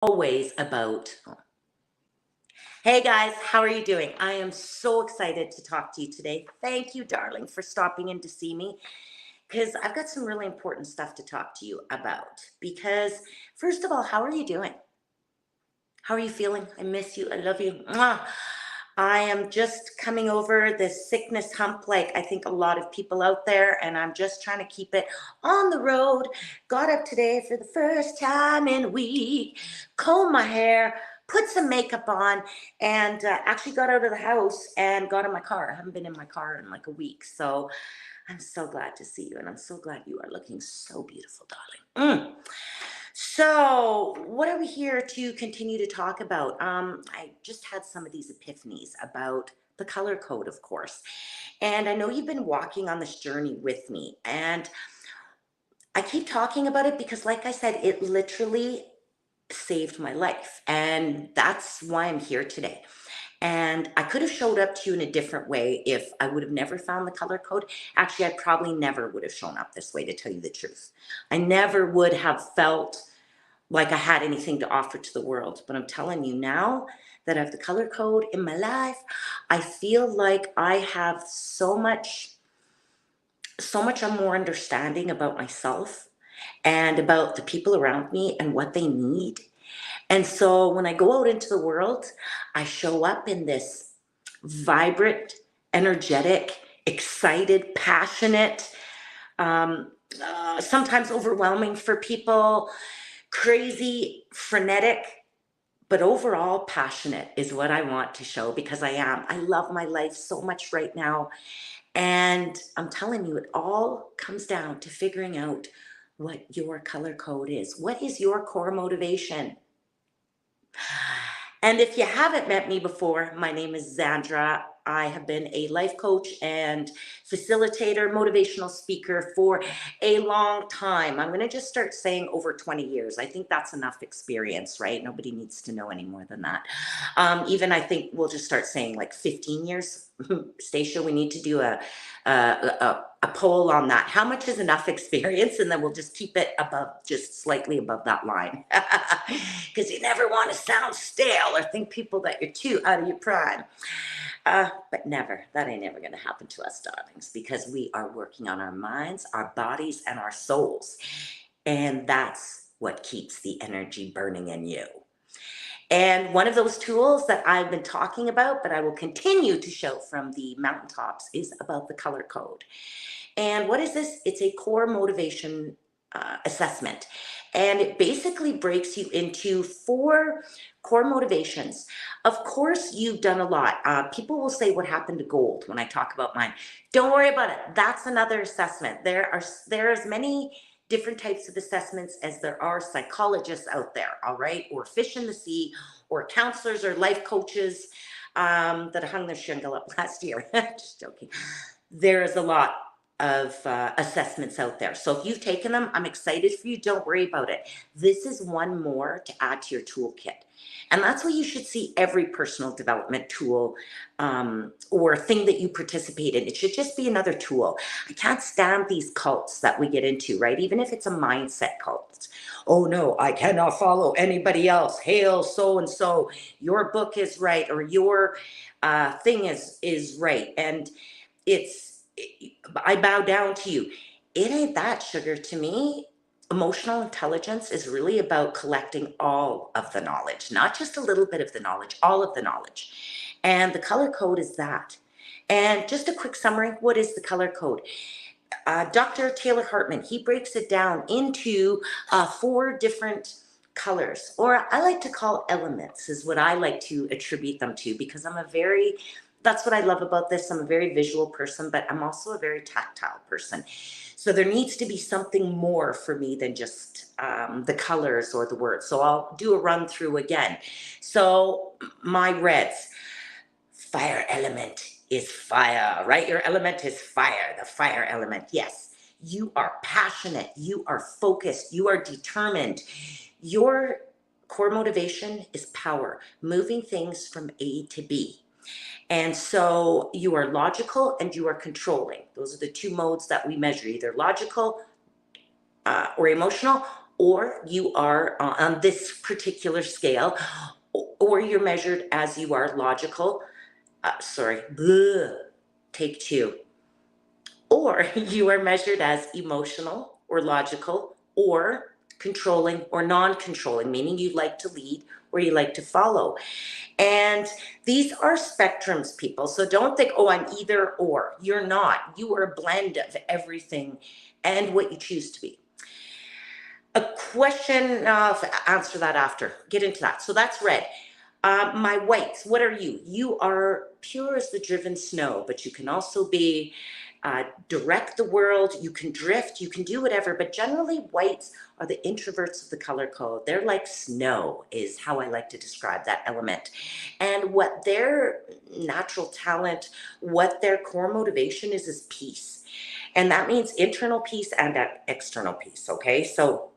always about. Hey guys, how are you doing? I am so excited to talk to you today. Thank you, darling, for stopping in to see me because I've got some really important stuff to talk to you about. Because, first of all, how are you doing? How are you feeling? I miss you. I love you. Mwah. I am just coming over this sickness hump, like I think a lot of people out there, and I'm just trying to keep it on the road. Got up today for the first time in a week, combed my hair, put some makeup on, and actually got out of the house and got in my car. I haven't been in my car in like a week, so I'm so glad to see you, and I'm so glad you are looking so beautiful, darling. So, what are we here to continue to talk about? I just had some of these epiphanies about the color code, of course. And I know you've been walking on this journey with me. And I keep talking about it because, like I said, it literally saved my life. And that's why I'm here today. And I could have showed up to you in a different way if I would have never found the color code. Actually, I probably never would have shown up this way, to tell you the truth. I never would have felt like I had anything to offer to the world. But I'm telling you now that I have the color code in my life, I feel like I have so much more understanding about myself and about the people around me and what they need. And so when I go out into the world, I show up in this vibrant, energetic, excited, passionate, sometimes overwhelming for people, crazy, frenetic, but overall passionate is what I want to show because I am. I love my life so much right now. And I'm telling you, it all comes down to figuring out what your color code is. What is your core motivation? And if you haven't met me before, my name is Zandra. I have been a life coach and facilitator, motivational speaker for a long time. I'm going to just start saying over 20 years. I think that's enough experience, right? Nobody needs to know any more than that. Even I think we'll just start saying like 15 years. Stacia, we need to do a poll on that. How much is enough experience? And then we'll just keep it above, just slightly above that line. Because you never want to sound stale or think people that you're too out of your prime. But never, that ain't ever going to happen to us, darlings, because we are working on our minds, our bodies, and our souls. And that's what keeps the energy burning in you. And one of those tools that I've been talking about, but I will continue to show from the mountaintops, is about the color code. And what is this? It's a core motivation assessment. And it basically breaks you into 4 core motivations. Of course, you've done a lot. People will say, what happened to gold when I talk about mine? Don't worry about it. That's another assessment. There are as many different types of assessments as there are psychologists out there, all right? Or fish in the sea, or counselors or life coaches that hung their shingle up last year. Just joking. There is a lot of assessments out there. So if you've taken them, I'm excited for you. Don't worry about it. This is one more to add to your toolkit. And that's what you should see every personal development tool or thing that you participate in. It should just be another tool. I can't stand these cults that we get into, right? Even if it's a mindset cult. Oh no, I cannot follow anybody else. Hail so-and-so, your book is right, or your thing is right. And I bow down to you. It ain't that, sugar, to me. Emotional intelligence is really about collecting all of the knowledge, not just a little bit of the knowledge, all of the knowledge. And the color code is that. And just a quick summary, what is the color code? Dr. Taylor Hartman, he breaks it down into 4 different colors, or I like to call elements, is what I like to attribute them to, because that's what I love about this. I'm a very visual person, but I'm also a very tactile person. So there needs to be something more for me than just the colors or the words. So I'll do a run through again. So my reds, fire element is fire, right? Your element is fire, the fire element. Yes, you are passionate, you are focused, you are determined. Your core motivation is power, moving things from A to B. And so you are logical and you are controlling. Those are the 2 modes that we measure, either logical or emotional or you are on this particular scale, or you're measured as you are logical. Take two. Or you are measured as emotional or logical or controlling or non-controlling, meaning you like to lead or you like to follow. And these are spectrums, people. So don't think, oh, I'm either or. You're not. You are a blend of everything and what you choose to be. A question, answer that after. Get into that. So that's red. My whites, what are you? You are pure as the driven snow, but you can also be direct the world. You can drift, you can do whatever, but generally whites are the introverts of the color code. They're like snow is how I like to describe that element. And what their natural talent, what their core motivation is peace. And that means internal peace and external peace, okay? So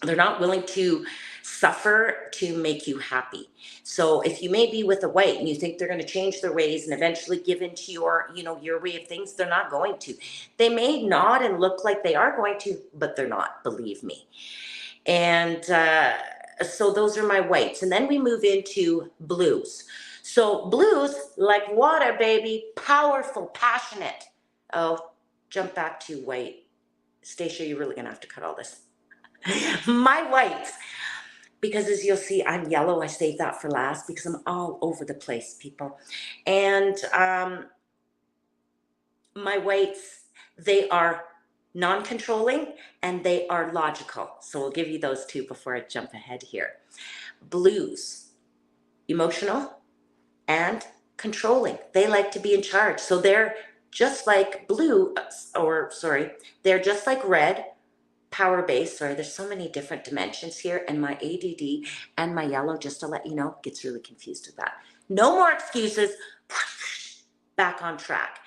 they're not willing to suffer to make you happy. So if you may be with a white and you think they're going to change their ways and eventually give into your, your way of things, they're not going to. They may nod and look like they are going to, but they're not, believe me. And so those are my whites. And then we move into blues. So blues, like water, baby, powerful, passionate. Oh, jump back to white. Stacia, you're really going to have to cut all this. My whites, because as you'll see, I'm yellow. I saved that for last because I'm all over the place, people. And my whites, they are non-controlling and they are logical. So we'll give you those two before I jump ahead here. Blues, emotional and controlling. They like to be in charge. So they're just like they're just like red, power base. Sorry, there's so many different dimensions here, and my ADD and my yellow, just to let you know, gets really confused with that. No more excuses. Back on track.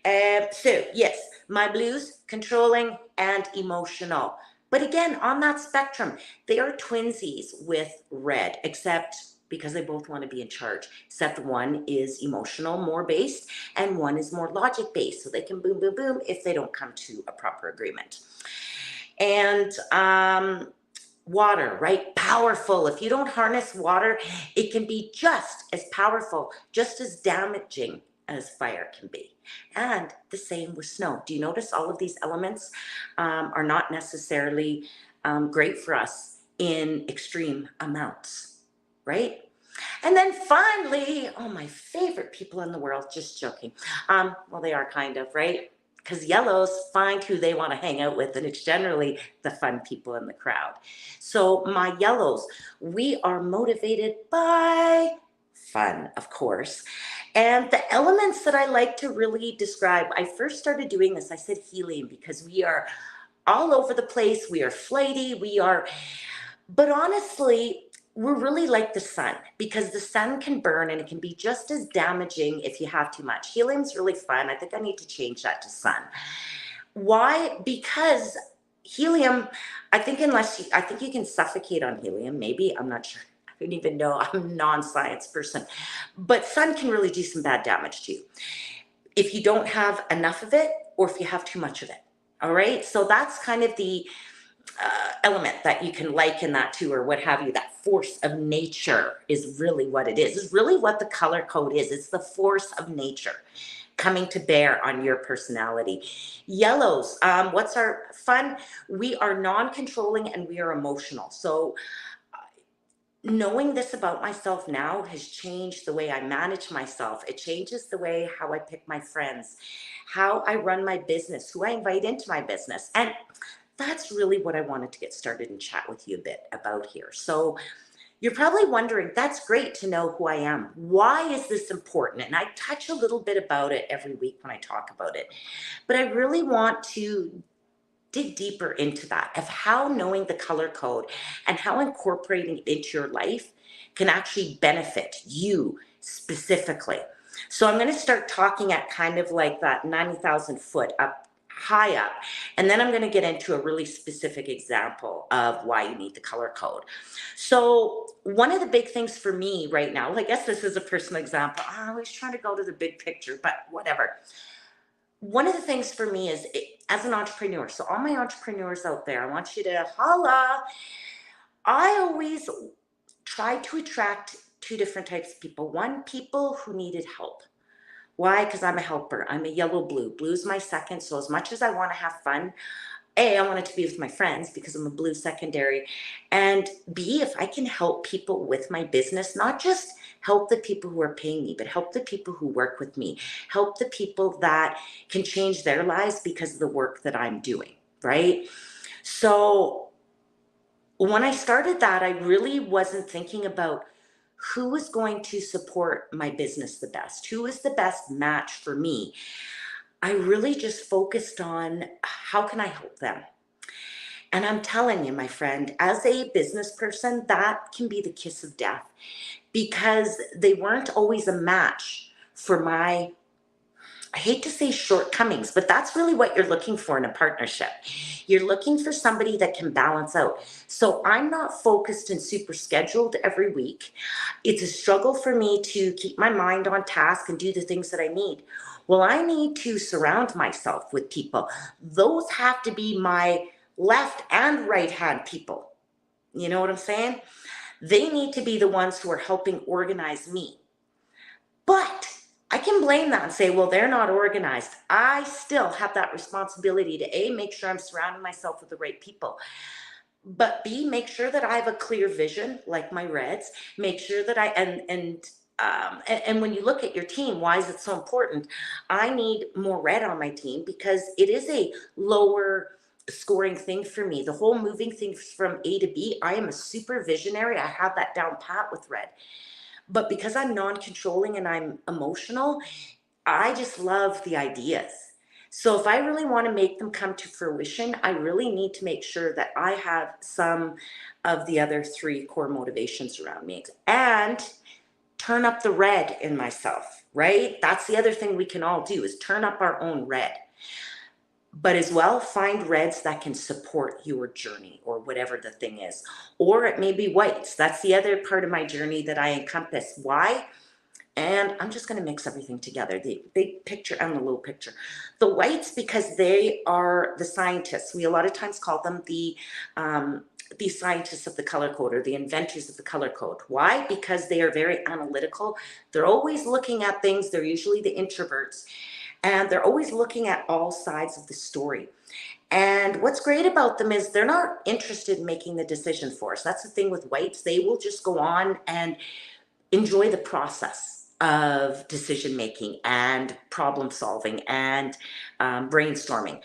So yes, my blues, controlling and emotional. But again, on that spectrum, they are twinsies with red, except because they both want to be in charge, except one is emotional, more based, and one is more logic based. So they can boom, boom, boom if they don't come to a proper agreement. And water, right? Powerful. If you don't harness water, it can be just as powerful, just as damaging as fire can be. And the same with snow. Do you notice all of these elements are not necessarily great for us in extreme amounts, right? And then finally, oh, my favorite people in the world, just joking. Well, they are kind of, right? Because yellows find who they want to hang out with, and it's generally the fun people in the crowd. So my yellows, we are motivated by fun, of course. And the elements that I like to really describe, I first started doing this, I said helium, because we are all over the place, we are flighty, but honestly, we're really like the sun, because the sun can burn and it can be just as damaging if you have too much. Helium's really fun. I think I need to change that to sun. Why? Because helium, I think you can suffocate on helium, maybe, I'm not sure. I don't even know, I'm a non-science person. But sun can really do some bad damage to you if you don't have enough of it or if you have too much of it. All right, so that's kind of the element that you can liken that to, or what have you. That force of nature is really what it is. It's really what the color code is. It's the force of nature coming to bear on your personality. Yellows, what's our fun? We are non-controlling and we are emotional. So knowing this about myself now has changed the way I manage myself. It changes the way how I pick my friends, how I run my business, who I invite into my business. And that's really what I wanted to get started and chat with you a bit about here. So you're probably wondering, that's great to know who I am. Why is this important? And I touch a little bit about it every week when I talk about it. But I really want to dig deeper into that, of how knowing the color code and how incorporating it into your life can actually benefit you specifically. So I'm going to start talking at kind of like that 90,000 foot up, high up, and then I'm going to get into a really specific example of why you need the color code. So one of the big things for me right now, I guess this is a personal example. I was trying to go to the big picture, but whatever. One of the things for me is as an entrepreneur. So all my entrepreneurs out there, I want you to holla. I always try to attract two different types of people. One, people who needed help. Why? Because I'm a helper. I'm a yellow blue. Blue's my second. So as much as I want to have fun, A, I want it to be with my friends because I'm a blue secondary. And B, if I can help people with my business, not just help the people who are paying me, but help the people who work with me, help the people that can change their lives because of the work that I'm doing, right? So when I started that, I really wasn't thinking about who was going to support my business the best, who was the best match for me. I really just focused on how can I help them? And I'm telling you, my friend, as a business person, that can be the kiss of death because they weren't always a match for my, I hate to say shortcomings, but that's really what you're looking for in a partnership. You're looking for somebody that can balance out. So I'm not focused and super scheduled every week. It's a struggle for me to keep my mind on task and do the things that I need. Well, I need to surround myself with people. Those have to be my left and right hand people. You know what I'm saying? They need to be the ones who are helping organize me. But I can blame that and say, well, they're not organized. I still have that responsibility to A, make sure I'm surrounding myself with the right people. But B, make sure that I have a clear vision, like my Reds. Make sure that and when you look at your team, why is it so important? I need more red on my team because it is a lower scoring thing for me. The whole moving things from A to B, I am a super visionary. I have that down pat with red. But because I'm non-controlling and I'm emotional, I just love the ideas. So if I really want to make them come to fruition, I really need to make sure that I have some of the other three core motivations around me and turn up the red in myself, right? That's the other thing we can all do is turn up our own red. But as well, find reds that can support your journey or whatever the thing is. Or it may be whites. That's the other part of my journey that I encompass. Why? And I'm just going to mix everything together, the big picture and the little picture. The whites, because they are the scientists. We a lot of times call them the scientists of the color code or the inventors of the color code. Why? Because they are very analytical. They're always looking at things. They're usually the introverts. And they're always looking at all sides of the story. And what's great about them is they're not interested in making the decision for us. That's the thing with whites. They will just go on and enjoy the process of decision making and problem solving and brainstorming.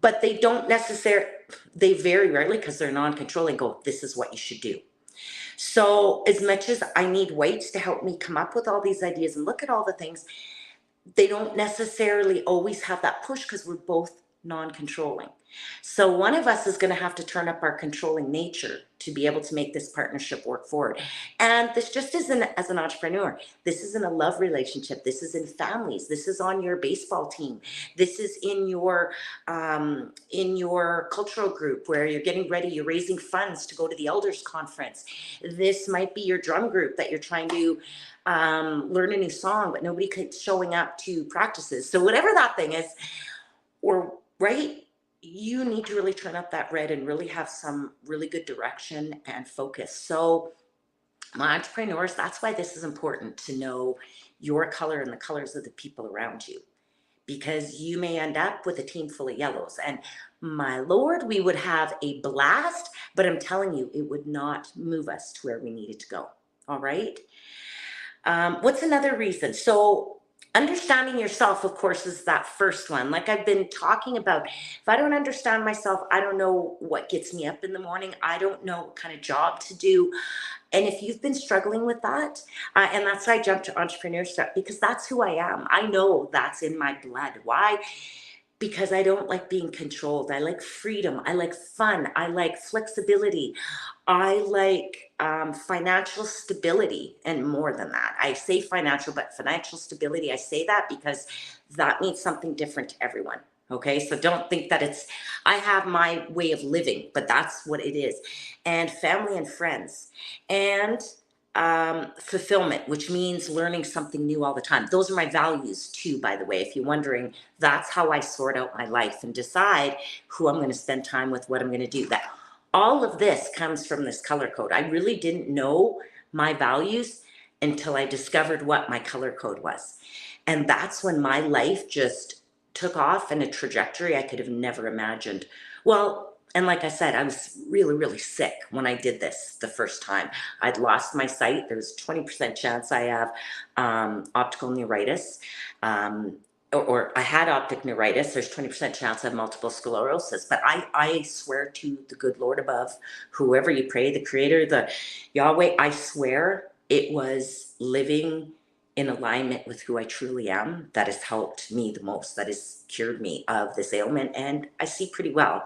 But they don't necessarily, they very rarely, because they're non-controlling, go, this is what you should do. So as much as I need whites to help me come up with all these ideas and look at all the things, they don't necessarily always have that push because we're both non-controlling. So one of us is going to have to turn up our controlling nature to be able to make this partnership work forward. And this just isn't as an entrepreneur. This isn't a love relationship. This is in families. This is on your baseball team. This is in your cultural group where you're getting ready. You're raising funds to go to the elders conference. This might be your drum group that you're trying to learn a new song, but nobody keeps showing up to practices. So whatever that thing is, or right, you need to really turn up that red and really have some really good direction and focus. So my entrepreneurs, that's why this is important to know your color and the colors of the people around you, because you may end up with a team full of yellows. And my Lord, we would have a blast, but I'm telling you, it would not move us to where we needed to go. All right. What's another reason? So understanding yourself, of course, is that first one. Like I've been talking about, if I don't understand myself, I don't know what gets me up in the morning. I don't know what kind of job to do. And if you've been struggling with that, and that's why I jumped to entrepreneurship, because that's who I am. I know that's in my blood. Why? Because I don't like being controlled. I like freedom. I like fun. I like flexibility. I like financial stability, and more than that. I say financial, but financial stability, I say that because that means something different to everyone. Okay, so don't think that I have my way of living, but that's what it is. And family and friends. And fulfillment, which means learning something new all the time. Those are my values too, by the way. If you're wondering, that's how I sort out my life and decide who I'm going to spend time with, what I'm going to do. That all of this comes from this color code. I really didn't know my values until I discovered what my color code was. And that's when my life just took off in a trajectory I could have never imagined. Well, and like I said, I was really, really sick when I did this the first time. I'd lost my sight. There was 20% chance I have optical neuritis. Or I had optic neuritis. There's 20% chance I have multiple sclerosis. But I swear to the good Lord above, whoever you pray, the Creator, the Yahweh, I swear it was living in alignment with who I truly am that has helped me the most, that has cured me of this ailment. And I see pretty well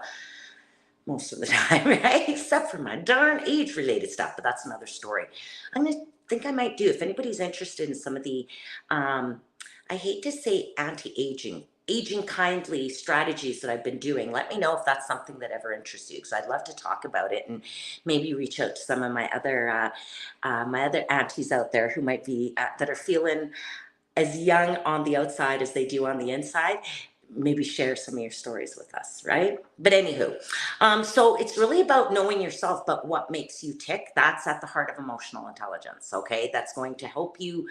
most of the time, right? Except for my darn age-related stuff, but that's another story. I'm gonna think I might do, if anybody's interested in some of the, I hate to say anti-aging, aging kindly strategies that I've been doing. Let me know if that's something that ever interests you, because I'd love to talk about it and maybe reach out to some of my other aunties out there who might be that are feeling as young on the outside as they do on the inside. Maybe share some of your stories with us, right? But anywho, so it's really about knowing yourself, but what makes you tick. That's at the heart of emotional intelligence, okay? That's going to help you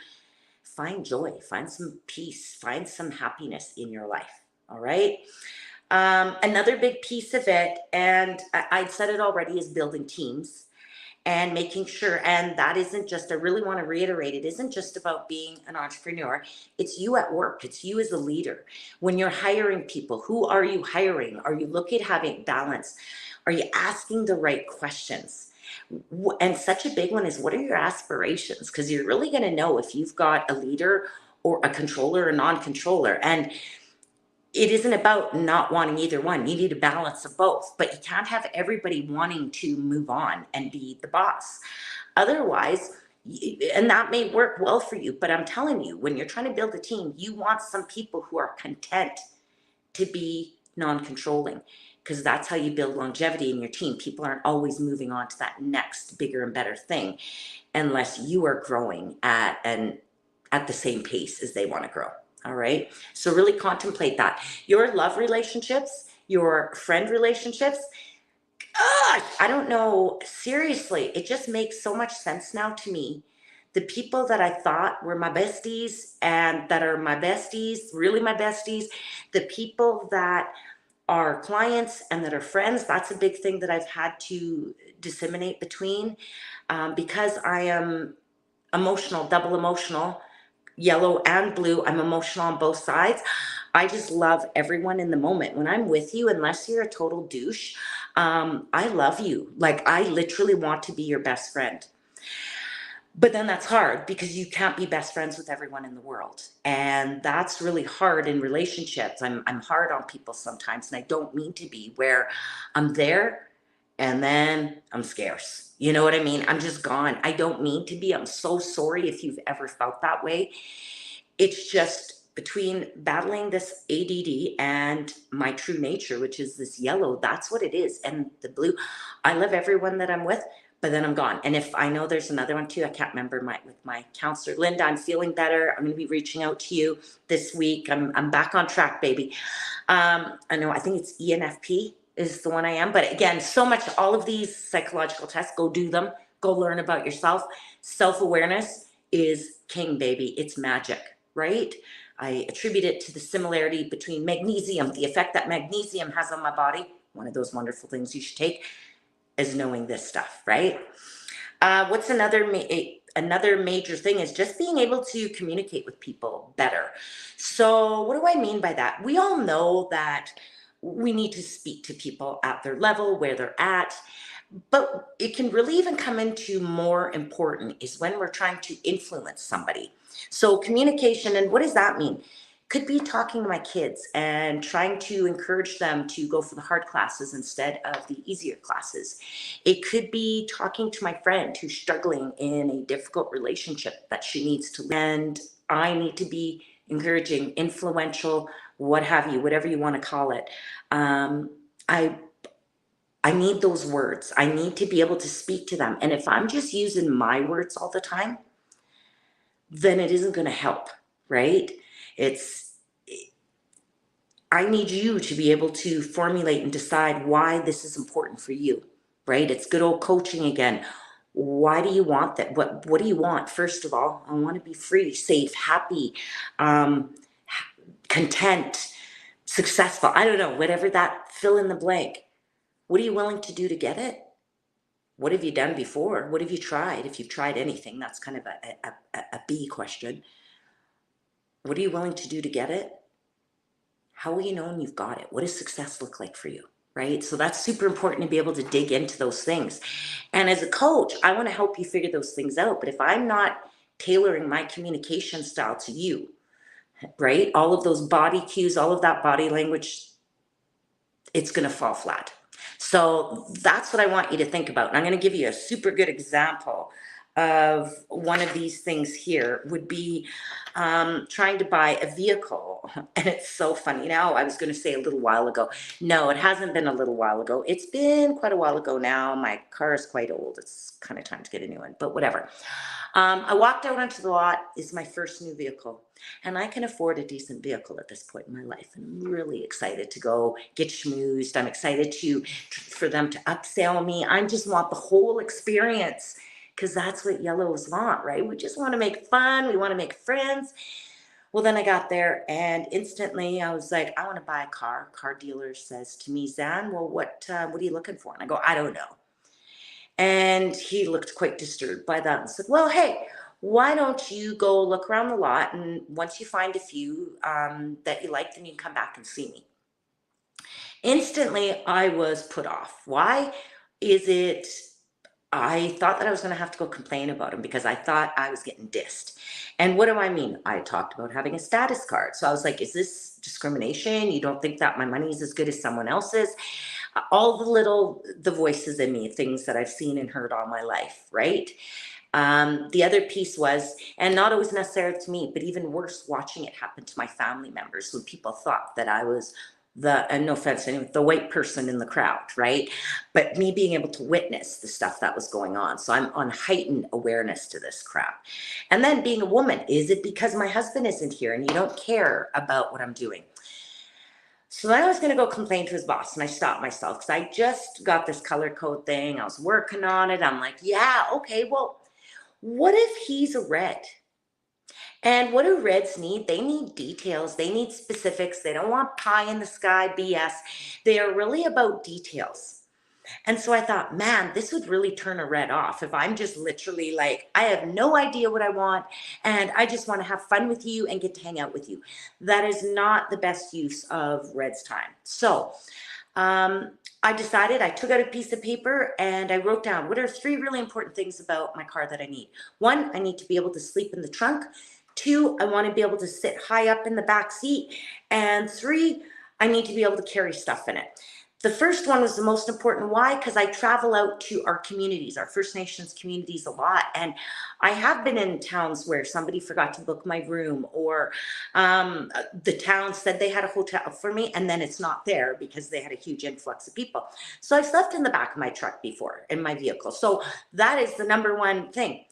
find joy, find some peace, find some happiness in your life, all right? Another big piece of it, and I'd said it already, is building teams and making sure, and that isn't just, I really want to reiterate, it isn't just about being an entrepreneur. It's you at work. It's you as a leader. When you're hiring people, who are you hiring? Are you looking at having balance? Are you asking the right questions? And such a big one is, what are your aspirations? Because you're really going to know if you've got a leader or a controller or non-controller. And it isn't about not wanting either one. You need a balance of both, but you can't have everybody wanting to move on and be the boss. Otherwise, and that may work well for you, but I'm telling you, when you're trying to build a team, you want some people who are content to be non-controlling, because that's how you build longevity in your team. People aren't always moving on to that next bigger and better thing unless you are growing at the same pace as they want to grow. All right. So really contemplate that. Your love relationships, your friend relationships, gosh, I don't know. Seriously, it just makes so much sense now to me. The people that I thought were my besties and that are my besties, really my besties, the people that are clients and that are friends, that's a big thing that I've had to disseminate between, because I am emotional, double emotional, yellow and blue. I'm emotional on both sides. I just love everyone in the moment. When I'm with you, unless you're a total douche, I love you. Like, I literally want to be your best friend. But then that's hard because you can't be best friends with everyone in the world. And that's really hard in relationships. I'm hard on people sometimes, and I don't mean to be, where I'm there and then I'm scarce. You know what I mean? I'm just gone. I don't mean to be. I'm so sorry if you've ever felt that way. It's just between battling this ADD and my true nature, which is this yellow, that's what it is. And the blue, I love everyone that I'm with, but then I'm gone. And if I know there's another one too, I can't remember, with my counselor, Linda, I'm feeling better. I'm going to be reaching out to you this week. I'm back on track, baby. I know, I think it's ENFP is the one I am. But again, so much, all of these psychological tests, go do them, go learn about yourself. Self-awareness is king, baby. It's magic, right? I attribute it to the similarity between magnesium, the effect that magnesium has on my body. One of those wonderful things you should take is knowing this stuff, right? What's another major thing is just being able to communicate with people better. So what do I mean by that? We all know that we need to speak to people at their level, where they're at, but it can really even come into more important is when we're trying to influence somebody. So communication, and what does that mean? Could be talking to my kids and trying to encourage them to go for the hard classes instead of the easier classes. It could be talking to my friend who's struggling in a difficult relationship that she needs to, and I need to be encouraging, influential, what have you, whatever you want to call it. I I need those words. I need to be able to speak to them. And if I'm just using my words all the time, then it isn't going to help, right? It's, I need you to be able to formulate and decide why this is important for you, right? It's good old coaching again. Why do you want that? What do you want? First of all, I want to be free, safe, happy, um, content, successful. I don't know, whatever that, fill in the blank. What are you willing to do to get it? What have you done before? What have you tried? If you've tried anything, that's kind of a B question. What are you willing to do to get it? How will you know when you've got it? What does success look like for you? Right? So that's super important to be able to dig into those things. And as a coach, I want to help you figure those things out. But if I'm not tailoring my communication style to you, right? All of those body cues, all of that body language, it's going to fall flat. So that's what I want you to think about. And I'm going to give you a super good example of one of these things here would be trying to buy a vehicle. And it's so funny. Now, I was going to say a little while ago. No, it hasn't been a little while ago. It's been quite a while ago now. My car is quite old. It's kind of time to get a new one, but whatever. I walked out onto the lot. It's my first new vehicle. And I can afford a decent vehicle at this point in my life. And I'm really excited to go get schmoozed. I'm excited for them to upsell me. I just want the whole experience, because that's what yellows want, right? We just want to make fun. We want to make friends. Well, then I got there and instantly I was like, I want to buy a car. Car dealer says to me, Zan, well, what are you looking for? And I go, I don't know. And he looked quite disturbed by that and said, well, hey, why don't you go look around the lot, and once you find a few that you like, then you can come back and see me. Instantly, I was put off. Why is it? I thought that I was going to have to go complain about him because I thought I was getting dissed. And what do I mean? I talked about having a status card. So I was like, is this discrimination? You don't think that my money is as good as someone else's? All the voices in me, things that I've seen and heard all my life, right? The other piece was, and not always necessarily to me, but even worse, watching it happen to my family members when people thought that I was and no offense, the white person in the crowd, right? But me being able to witness the stuff that was going on. So I'm on heightened awareness to this crap. And then being a woman, is it because my husband isn't here and you don't care about what I'm doing? So then I was going to go complain to his boss, and I stopped myself because I just got this Colorcode thing. I was working on it. I'm like, yeah, okay, well, what if he's a red? And what do reds need? They need details. They need specifics. They don't want pie in the sky BS. They are really about details. And so I thought, man, this would really turn a red off if I'm just literally like, I have no idea what I want and I just want to have fun with you and get to hang out with you. That is not the best use of red's time. So I decided, I took out a piece of paper and I wrote down, what are 3 really important things about my car that I need? 1, I need to be able to sleep in the trunk. 2, I want to be able to sit high up in the back seat. And 3, I need to be able to carry stuff in it. The first one was the most important. Why? Because I travel out to our communities, our First Nations communities a lot. And I have been in towns where somebody forgot to book my room, or the town said they had a hotel for me and then it's not there because they had a huge influx of people. So I've slept in the back of my truck before, in my vehicle. So that is the number one thing.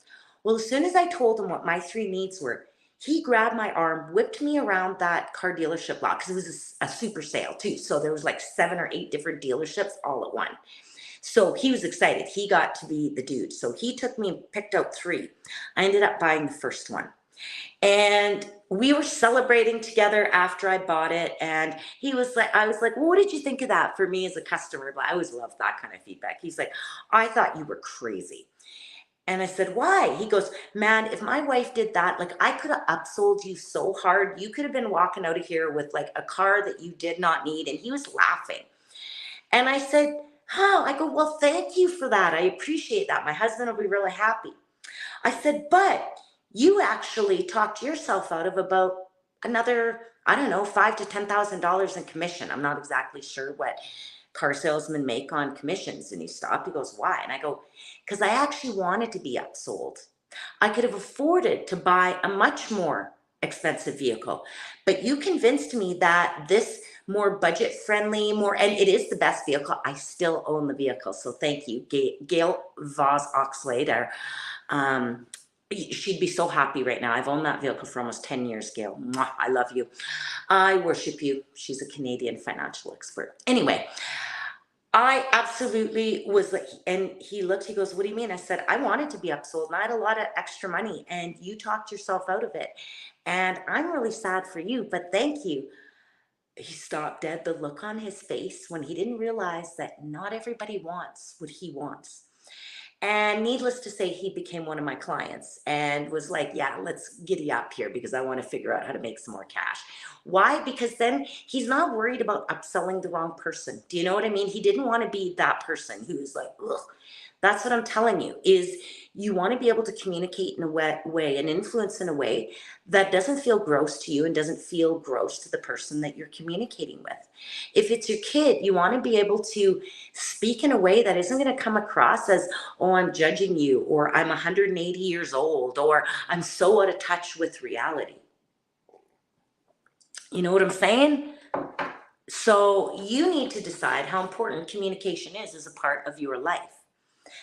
Well, as soon as I told him what my 3 needs were, he grabbed my arm, whipped me around that car dealership lot, because it was a super sale too. So there was like 7 or 8 different dealerships all at one. So he was excited. He got to be the dude. So he took me and picked out 3. I ended up buying the first one. And we were celebrating together after I bought it. And he was like, I was like, well, what did you think of that for me as a customer? But I always love that kind of feedback. He's like, I thought you were crazy. And I said, why? He goes, man, if my wife did that, like I could have upsold you so hard. You could have been walking out of here with like a car that you did not need. And he was laughing. And I said, I go, well, thank you for that. I appreciate that. My husband will be really happy. I said, but you actually talked yourself out of about another, I don't know, $5,000 to $10,000 in commission. I'm not exactly sure what car salesmen make on commissions. And he stopped. He goes, why? And I go, because I actually wanted to be upsold. I could have afforded to buy a much more expensive vehicle, but you convinced me that this more budget friendly, more, and it is the best vehicle. I still own the vehicle, so thank you, Gail Voss Oxlade. Um, she'd be so happy right now. I've owned that vehicle for almost 10 years, Gail. Mwah, I love you. I worship you. She's a Canadian financial expert. Anyway, I absolutely was like, and he looked, he goes, what do you mean? I said, I wanted to be upsold and I had a lot of extra money and you talked yourself out of it. And I'm really sad for you, but thank you. He stopped dead. The look on his face when he didn't realize that not everybody wants what he wants. And needless to say, he became one of my clients and was like, yeah, let's giddy up here because I want to figure out how to make some more cash. Why? Because then he's not worried about upselling the wrong person. Do you know what I mean? He didn't want to be that person who's like, ugh. That's what I'm telling you, is you want to be able to communicate in a way and influence in a way that doesn't feel gross to you and doesn't feel gross to the person that you're communicating with. If it's your kid, you want to be able to speak in a way that isn't going to come across as, oh, I'm judging you, or I'm 180 years old, or I'm so out of touch with reality. You know what I'm saying? So you need to decide how important communication is as a part of your life.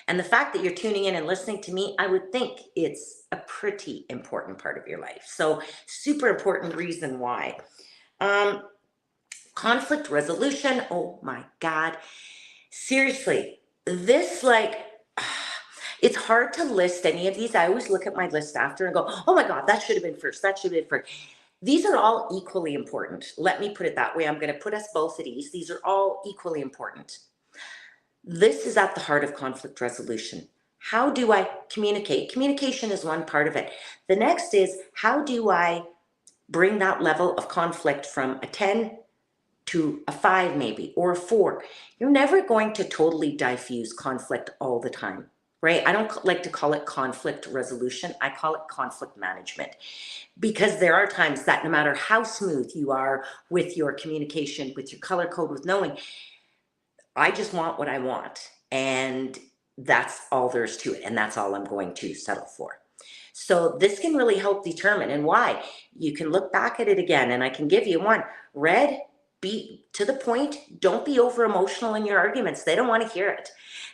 And the fact that you're tuning in and listening to me, I would think it's a pretty important part of your life. So super important reason why. Conflict resolution. Oh my God. Seriously, this it's hard to list any of these. I always look at my list after and go, oh my God, that should have been first. That should have been first. These are all equally important. Let me put it that way. I'm going to put us both at ease. These are all equally important. This is at the heart of conflict resolution. How do I communicate? Communication is one part of it. The next is, how do I bring that level of conflict from a 10 to a 5 maybe, or a 4? You're never going to totally diffuse conflict all the time, right? I don't like to call it conflict resolution. I call it conflict management, because there are times that no matter how smooth you are with your communication, with your color code, with knowing, I just want what I want, and that's all there is to it, and that's all I'm going to settle for. So this can really help determine, and why. You can look back at it again, and I can give you one. Red, be to the point. Don't be over emotional in your arguments. They don't want to hear it.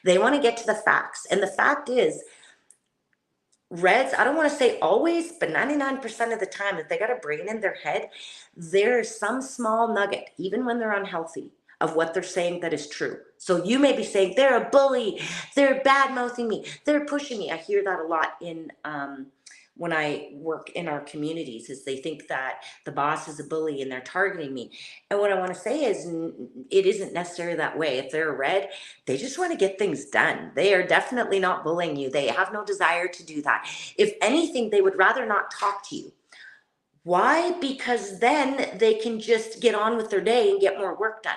They want to get to the facts. And the fact is, Reds, I don't want to say always, but 99% of the time, if they got a brain in their head, there's some small nugget, even when they're unhealthy, of what they're saying that is true. So you may be saying, they're a bully, they're bad mouthing me, they're pushing me. I hear that a lot in when I work in our communities, is they think that the boss is a bully and they're targeting me. And what I want to say is, it isn't necessarily that way. If they're a red, they just want to get things done. They are definitely not bullying you. They have no desire to do that. If anything, they would rather not talk to you. Why? Because then they can just get on with their day and get more work done.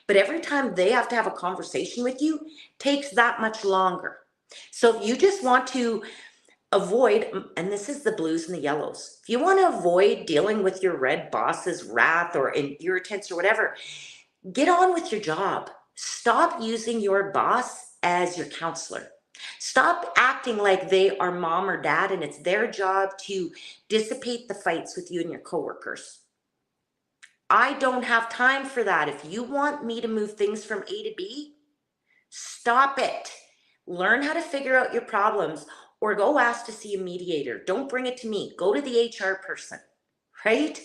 But every time they have to have a conversation with you, takes that much longer. So if you just want to avoid, and this is the blues and the yellows, if you want to avoid dealing with your red boss's wrath or irritants or whatever, get on with your job. Stop using your boss as your counselor. Stop acting like they are mom or dad and it's their job to dissipate the fights with you and your coworkers. I don't have time for that. If you want me to move things from A to B, stop it. Learn how to figure out your problems, or go ask to see a mediator. Don't bring it to me. Go to the HR person, right?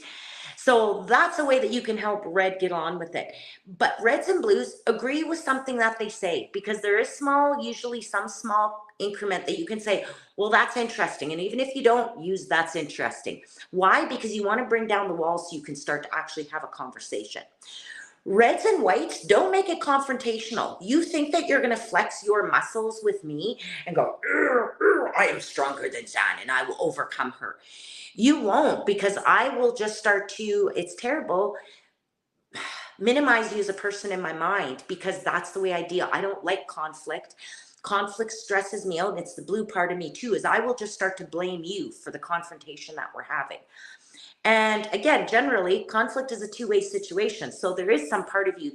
So that's a way that you can help red get on with it. But reds and blues, agree with something that they say, because there is usually some small increment that you can say, well, that's interesting. And even if you don't use that's interesting. Why? Because you want to bring down the walls so you can start to actually have a conversation. Reds and whites, don't make it confrontational. You think that you're going to flex your muscles with me and go, I am stronger than Zan and I will overcome her. You won't, because I will just start to, it's terrible, minimize you as a person in my mind, because that's the way I deal. I don't like conflict. Conflict stresses me out, and it's the blue part of me too, is I will just start to blame you for the confrontation that we're having. And again, generally, conflict is a two-way situation. So there is some part of you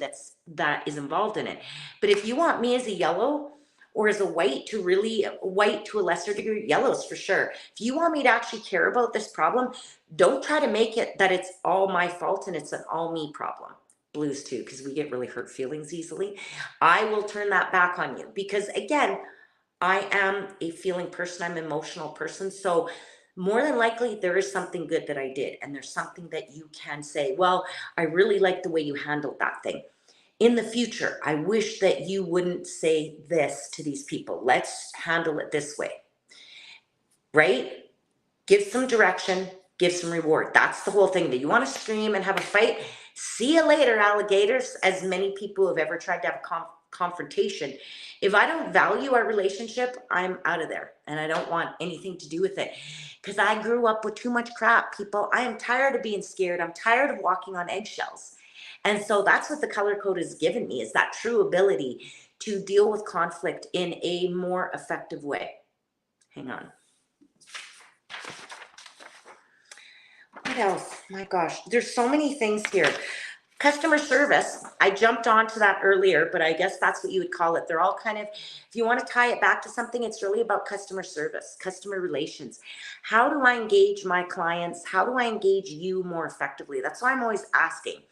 that is involved in it. But if you want me as a yellow or as a white to a lesser degree, yellows for sure. If you want me to actually care about this problem, don't try to make it that it's all my fault and it's an all me problem. blues too, because we get really hurt feelings easily. I will turn that back on you because, again, I am a feeling person, I'm an emotional person. So, more than likely, there is something good that I did, and there's something that you can say, well, I really like the way you handled that thing. In the future, I wish that you wouldn't say this to these people. Let's handle it this way, right? Give some direction, give some reward. That's the whole thing. Do you want to scream and have a fight? See you later, alligators. As many people have ever tried to have a confrontation. If I don't value our relationship, I'm out of there and I don't want anything to do with it because I grew up with too much crap, people. I am tired of being scared. I'm tired of walking on eggshells. And so that's what the color code has given me, is that true ability to deal with conflict in a more effective way. Hang on. What else? My gosh, there's so many things here. Customer service, I jumped onto that earlier, but I guess that's what you would call it. They're all kind of, if you want to tie it back to something, it's really about customer service, customer relations. How do I engage my clients? How do I engage you more effectively? That's why I'm always asking.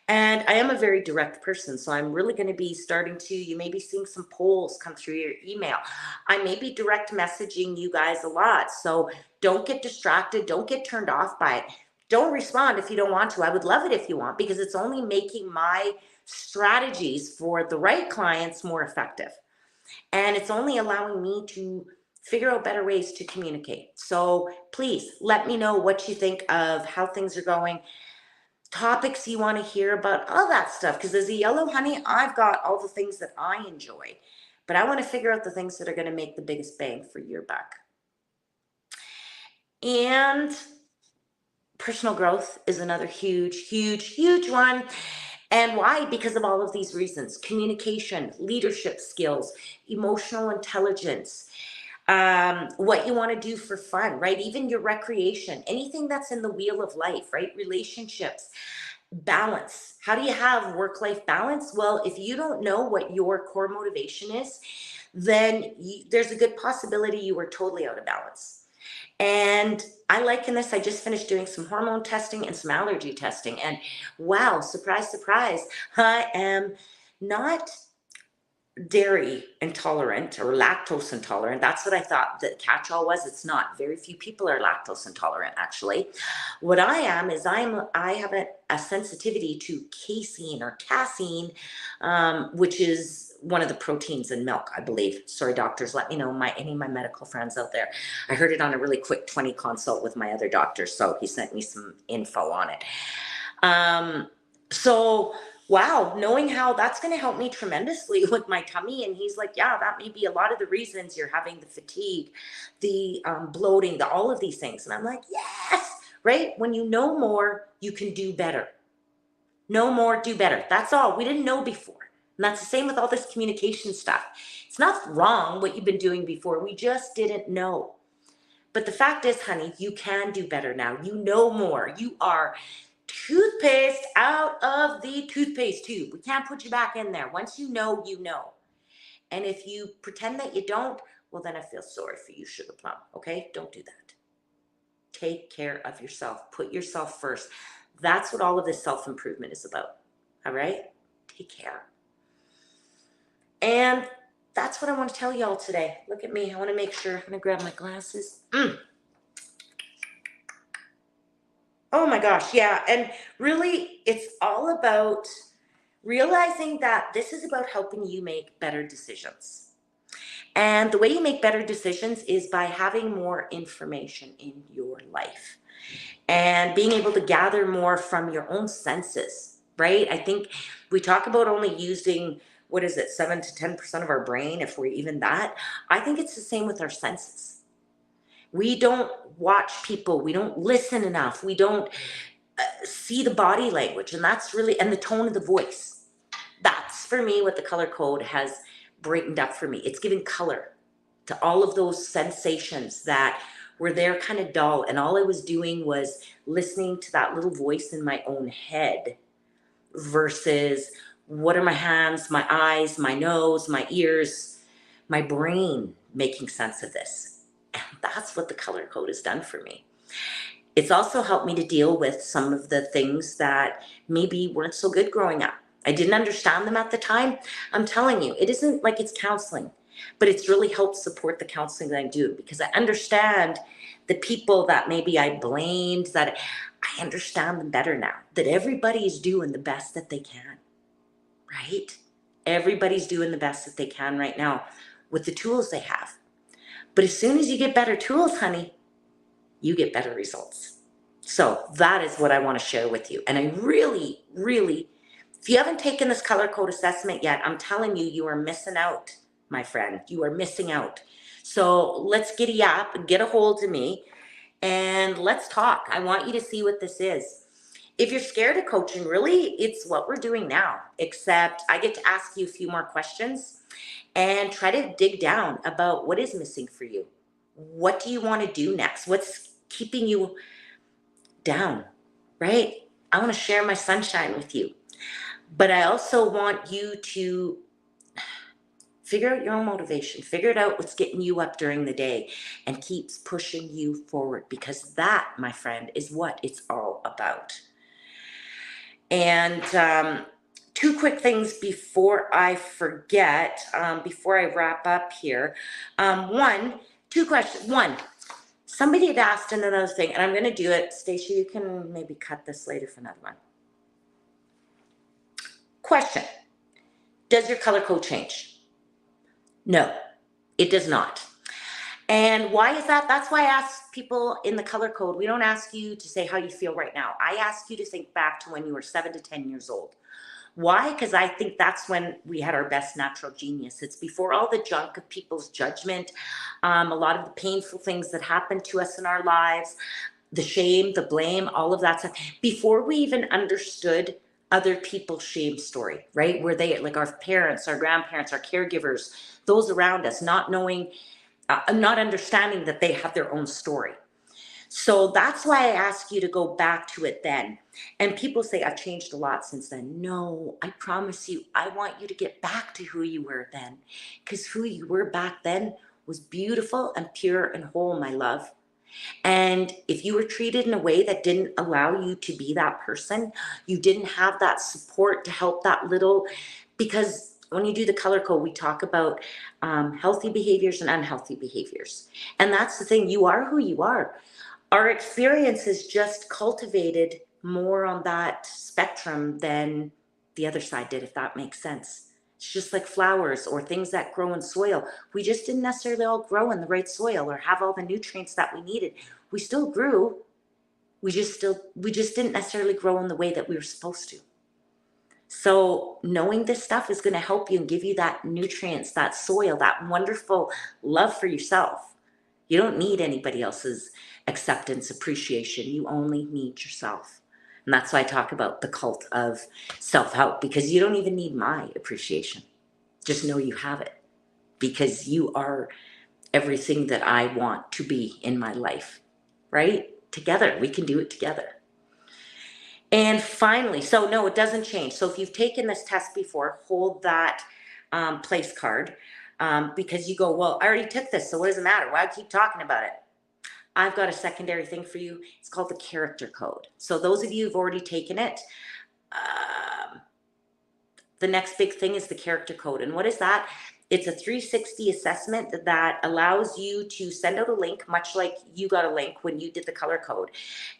And I am a very direct person, so I'm really going to be starting to, you may be seeing some polls come through your email. I may be direct messaging you guys a lot, so don't get distracted. Don't get turned off by it. Don't respond if you don't want to. I would love it if you want, because it's only making my strategies for the right clients more effective. And it's only allowing me to figure out better ways to communicate. So please let me know what you think of how things are going, topics you want to hear about, all that stuff. Because as a yellow honey, I've got all the things that I enjoy, but I want to figure out the things that are going to make the biggest bang for your buck. And personal growth is another huge one. And why? Because of all of these reasons: communication, leadership skills, emotional intelligence, what you want to do for fun, right? Even your recreation, anything that's in the wheel of life, right? Relationships, balance. How do you have work-life balance? Well, if you don't know what your core motivation is, then there's a good possibility you are totally out of balance. And I liken this, I just finished doing some hormone testing and some allergy testing. And wow, surprise, surprise, I am not dairy intolerant or lactose intolerant. That's what I thought the catch-all was. It's not. Very few people are lactose intolerant, actually. What I am is I have a sensitivity to casein or casein, which is one of the proteins in milk, I believe. Sorry, doctors, let me know, any of my medical friends out there. I heard it on a really quick 20 consult with my other doctor, so he sent me some info on it. So wow, knowing how that's going to help me tremendously with my tummy. And he's like, yeah, that may be a lot of the reasons you're having the fatigue, the bloating, all of these things. And I'm like, yes, right? When you know more, you can do better. Know more, do better. That's all. We didn't know before. And that's the same with all this communication stuff. It's not wrong what you've been doing before. We just didn't know. But the fact is, honey, you can do better now. You know more. You are toothpaste out of the toothpaste tube. We can't put you back in there. Once you know, you know. And if you pretend that you don't, well, then I feel sorry for you, sugar plum. Okay? Don't do that. Take care of yourself. Put yourself first. That's what all of this self-improvement is about. All right? Take care. And that's what I want to tell y'all today. Look at me. I want to make sure. I'm going to grab my glasses. Oh my gosh, yeah. And really, it's all about realizing that this is about helping you make better decisions. And the way you make better decisions is by having more information in your life and being able to gather more from your own senses, right? I think we talk about only using, 7 to 10% of our brain, if we're even that. I think it's the same with our senses. We don't watch people. We don't listen enough. We don't see the body language. And that's really, and the tone of the voice. That's for me what the color code has brightened up for me. It's giving color to all of those sensations that were there kind of dull. And all I was doing was listening to that little voice in my own head versus what are my hands, my eyes, my nose, my ears, my brain making sense of this. And that's what the color code has done for me. It's also helped me to deal with some of the things that maybe weren't so good growing up. I didn't understand them at the time. I'm telling you, it isn't like it's counseling, but it's really helped support the counseling that I do, because I understand the people that maybe I blamed, that I understand them better now, that everybody is doing the best that they can, right? Everybody's doing the best that they can right now with the tools they have. But as soon as you get better tools, honey, you get better results. So that is what I want to share with you. And I really, really, if you haven't taken this color code assessment yet, I'm telling you, you are missing out, my friend. You are missing out. So let's giddy up and get a hold of me and let's talk. I want you to see what this is. If you're scared of coaching, really, it's what we're doing now, except I get to ask you a few more questions and try to dig down about what is missing for you. What do you want to do next? What's keeping you down, right? I want to share my sunshine with you. But I also want you to figure out your own motivation, figure it out what's getting you up during the day and keeps pushing you forward, because that, my friend, is what it's all about. And two quick things before I forget, before I wrap up here. Two questions. One, somebody had asked another thing, and I'm going to do it. Stacia, you can maybe cut this later for another one. Question: does your color code change? No, it does not. And why is that? That's why I ask people in the color code, we don't ask you to say how you feel right now. I ask you to think back to when you were 7 to 10 years old. Why? Because I think that's when we had our best natural genius. It's before all the junk of people's judgment, a lot of the painful things that happened to us in our lives, the shame, the blame, all of that stuff, before we even understood other people's shame story, right? Where they, like our parents, our grandparents, our caregivers, those around us, not knowing, not understanding that they have their own story. So that's why I ask you to go back to it then. And people say, I've changed a lot since then. No, I promise you, I want you to get back to who you were then. Because who you were back then was beautiful and pure and whole, my love. And if you were treated in a way that didn't allow you to be that person, you didn't have that support to help that little, because when you do the color code, we talk about healthy behaviors and unhealthy behaviors. And that's the thing, you are who you are. Our experience is just cultivated more on that spectrum than the other side did, if that makes sense. It's just like flowers or things that grow in soil. We just didn't necessarily all grow in the right soil or have all the nutrients that we needed. We still grew. We just didn't necessarily grow in the way that we were supposed to. So knowing this stuff is going to help you and give you that nutrients, that soil, that wonderful love for yourself. You don't need anybody else's acceptance, appreciation. You only need yourself. And that's why I talk about the cult of self-help, because you don't even need my appreciation. Just know you have it, because you are everything that I want to be in my life, right? Together, we can do it together. And finally, so no, it doesn't change. So if you've taken this test before, hold that place card, because you go, well, I already took this, so what does it matter? Why keep talking about it? I've got a secondary thing for you. It's called the character code. So those of you who've already taken it, the next big thing is the character code. And what is that? It's a 360 assessment that allows you to send out a link, much like you got a link when you did the color code.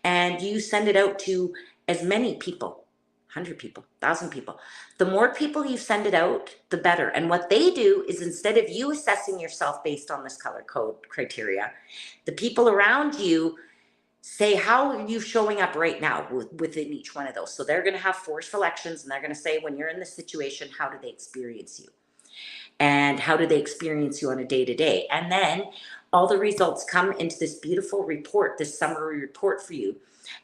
And you send it out to as many people, 100 people, 1,000 people. The more people you send it out, the better. And what they do is, instead of you assessing yourself based on this color code criteria, the people around you say, how are you showing up right now within each one of those? So they're going to have 4 selections, and they're going to say, when you're in this situation, how do they experience you? And how do they experience you on a day-to-day? And then all the results come into this beautiful report, this summary report for you.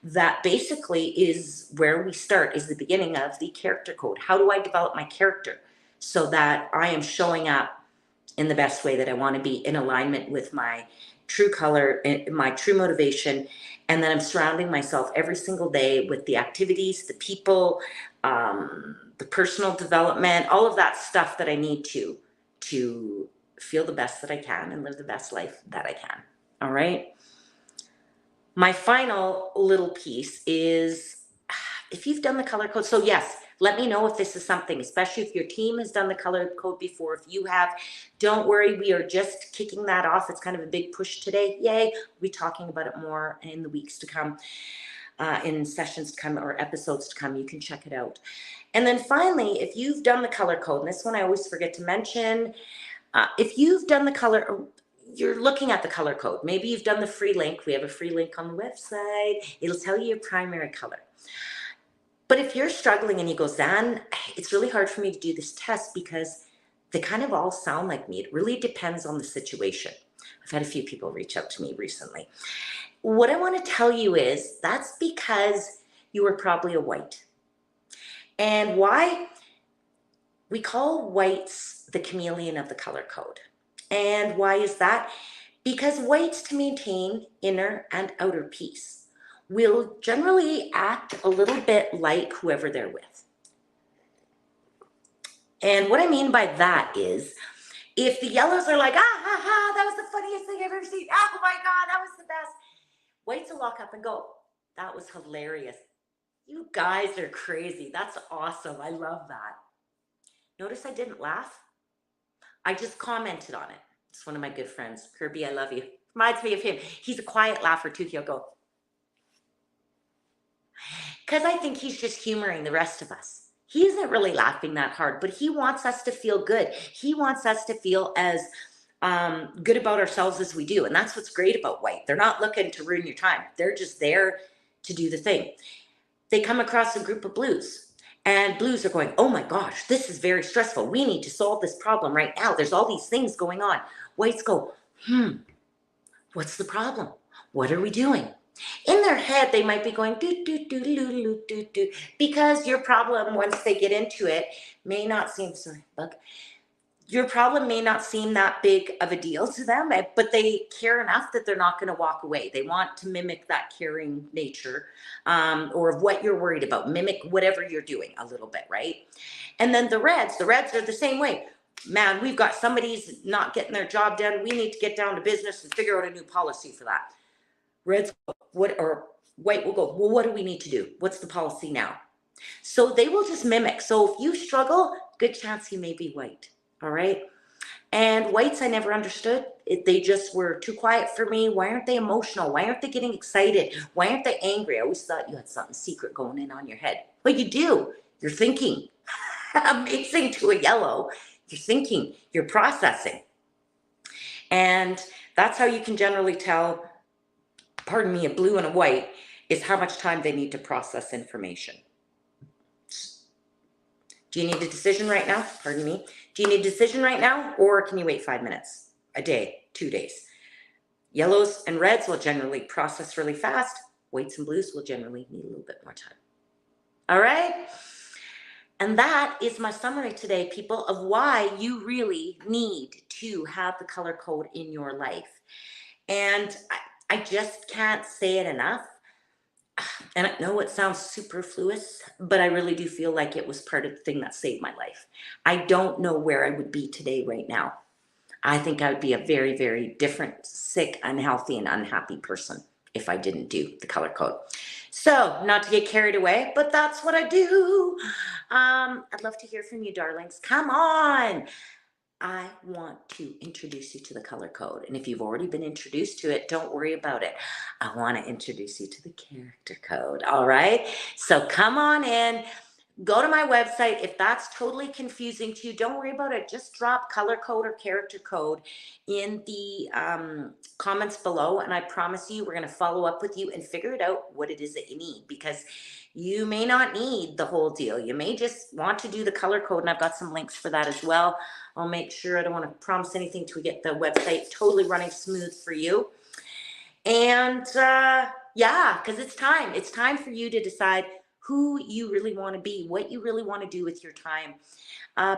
That basically is where we start, is the beginning of the character code. How do I develop my character so that I am showing up in the best way that I want to be, in alignment with my true color, my true motivation, and then I'm surrounding myself every single day with the activities, the people, the personal development, all of that stuff that I need to feel the best that I can and live the best life that I can. All right. My final little piece is if you've done the color code. So yes, let me know if this is something, especially if your team has done the color code before. If you have, don't worry, we are just kicking that off. It's kind of a big push today. Yay. We'll be talking about it more in the weeks to come, in sessions to come or episodes to come. You can check it out. And then finally, if you've done the color code, and this one I always forget to mention, if you've done the color, you're looking at the color code. Maybe you've done the free link. We have a free link on the website. It'll tell you your primary color. But if you're struggling and you go, Zan, it's really hard for me to do this test because they kind of all sound like me. It really depends on the situation. I've had a few people reach out to me recently. What I want to tell you is that's because you were probably a white. And why? We call whites the chameleon of the color code. And why is that? Because whites, to maintain inner and outer peace, will generally act a little bit like whoever they're with. And what I mean by that is, if the yellows are like, that was the funniest thing I've ever seen. Oh my God, that was the best. Whites will walk up and go, that was hilarious. You guys are crazy. That's awesome. I love that. Notice I didn't laugh. I just commented on it. It's one of my good friends. Kirby, I love you. Reminds me of him. He's a quiet laugher too. He'll go. Because I think he's just humoring the rest of us. He isn't really laughing that hard, but he wants us to feel good. He wants us to feel as good about ourselves as we do. And that's what's great about white. They're not looking to ruin your time. They're just there to do the thing. They come across a group of blues. And blues are going, oh my gosh, this is very stressful. We need to solve this problem right now. There's all these things going on. Whites go, what's the problem? What are we doing? In their head, they might be going, do, do, do, do, do, do, do, because your problem, once they get into it, may not seem, sorry, bug, your problem may not seem that big of a deal to them, but they care enough that they're not going to walk away. They want to mimic that caring nature, or of what you're worried about. Mimic whatever you're doing a little bit, right? And then the reds are the same way. Man, we've got somebody's not getting their job done. We need to get down to business and figure out a new policy for that. Reds, or white will go, well, what do we need to do? What's the policy now? So they will just mimic. So if you struggle, good chance you may be white. All right. And whites, I never understood. They just were too quiet for me. Why aren't they emotional? Why aren't they getting excited? Why aren't they angry? I always thought you had something secret going on your head. But you do. You're thinking. Amazing to a yellow. You're thinking. You're processing. And that's how you can generally tell, pardon me, a blue and a white is how much time they need to process information. Do you need a decision right now? Pardon me. Do you need a decision right now? Or can you wait 5 minutes, a day, 2 days? Yellows and reds will generally process really fast. Whites and blues will generally need a little bit more time. All right. And that is my summary today, people, of why you really need to have the color code in your life. And I just can't say it enough. And I know it sounds superfluous, but I really do feel like it was part of the thing that saved my life. I don't know where I would be today right now. I think I would be a very, very different, sick, unhealthy, and unhappy person if I didn't do the color code. So, not to get carried away, but that's what I do. I'd love to hear from you, darlings. Come on. I want to introduce you to the color code. And if you've already been introduced to it, don't worry about it. I want to introduce you to the character code. All right. So come on in, go to my website. If that's totally confusing to you, don't worry about it. Just drop color code or character code in the comments below. And I promise you, we're going to follow up with you and figure it out what it is that you need, because you may not need the whole deal. You may just want to do the color code. And I've got some links for that as well. I'll make sure, I don't want to promise anything till we get the website totally running smooth for you. And yeah, because it's time. It's time for you to decide who you really want to be, what you really want to do with your time.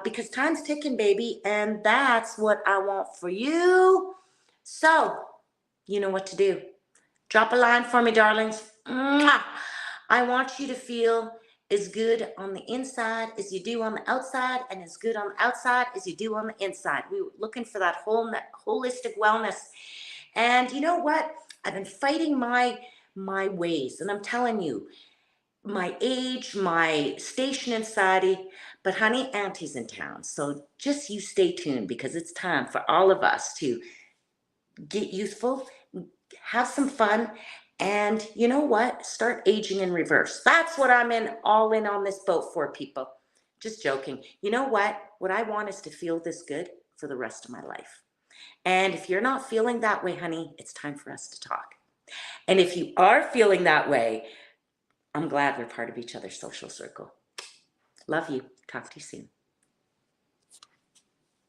Because time's ticking, baby. And that's what I want for you. So, you know what to do. Drop a line for me, darlings. Mwah! I want you to feel as good on the inside as you do on the outside, and as good on the outside as you do on the inside. We were looking for that holistic wellness. And you know what? I've been fighting my my ways. And I'm telling you, my age, my station in society, but honey, Auntie's in town. So just you stay tuned because it's time for all of us to get youthful, have some fun, and you know what? Start aging in reverse. That's what I'm all in on this boat for, people. Just joking. You know what? What I want is to feel this good for the rest of my life. And if you're not feeling that way, honey, it's time for us to talk. And if you are feeling that way, I'm glad we're part of each other's social circle. Love you. Talk to you soon.